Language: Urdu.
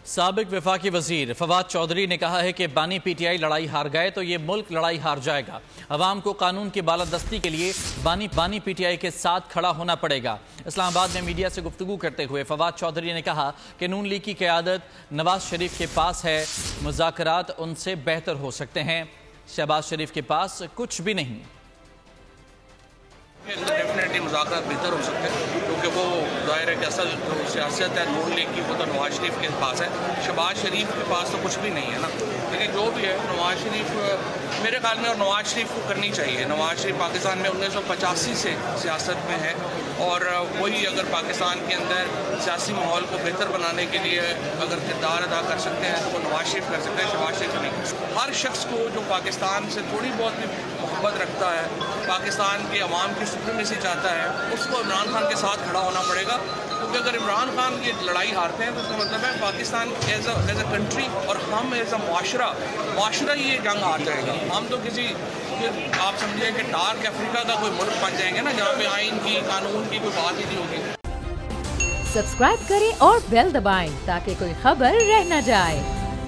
سابق وفاقی وزیر فواد چودھری نے کہا ہے کہ بانی پی ٹی آئی لڑائی ہار گئے تو یہ ملک لڑائی ہار جائے گا۔ عوام کو قانون کی بالادستی کے لیے بانی پی ٹی آئی کے ساتھ کھڑا ہونا پڑے گا۔ اسلام آباد میں میڈیا سے گفتگو کرتے ہوئے فواد چودھری نے کہا کہ نون لیگ کی قیادت نواز شریف کے پاس ہے، مذاکرات ان سے بہتر ہو سکتے ہیں، شہباز شریف کے پاس کچھ بھی نہیں۔ ڈیفینیٹلی مذاکرات بہتر ہو سکتے ہیں کیونکہ وہ ظاہر ہے کہ اصل جو سیاست ہے نون لیگ کی وہ تو نواز شریف کے پاس ہے، شہباز شریف کے پاس تو کچھ بھی نہیں ہے نا۔ لیکن جو بھی ہے نواز شریف میرے خیال میں اور نواز شریف کو کرنی چاہیے۔ نواز شریف پاکستان میں 1985 سے سیاست میں ہے اور وہی اگر پاکستان کے اندر سیاسی ماحول کو بہتر بنانے کے لیے اگر کردار ادا کر سکتے ہیں تو وہ نواز شریف کر سکتے ہیں، شہباز شریف نہیں۔ ہر شخص کو جو پاکستان سے تھوڑی بہت بھی محبت رکھتا ہے، پاکستان کے عوام کی سپریمیسی چاہتا ہے، اس کو عمران خان کے ساتھ کھڑا ہونا پڑے گا، کیونکہ اگر عمران خان کی لڑائی ہارتے ہیں تو اس کا مطلب ہے پاکستان ایز اے کنٹری اور ہم ایز اے معاشرہ ہی یہ جنگ ہار جائے گا۔ ہم تو کسی آپ سمجھیں کہ ڈارک افریقہ کا کوئی ملک بن جائیں گے نا، جہاں پہ آئین کی قانون کی کوئی بات ہی نہیں ہوگی۔ سبسکرائب کریں اور بیل دبائیں تاکہ کوئی خبر رہ نہ جائے۔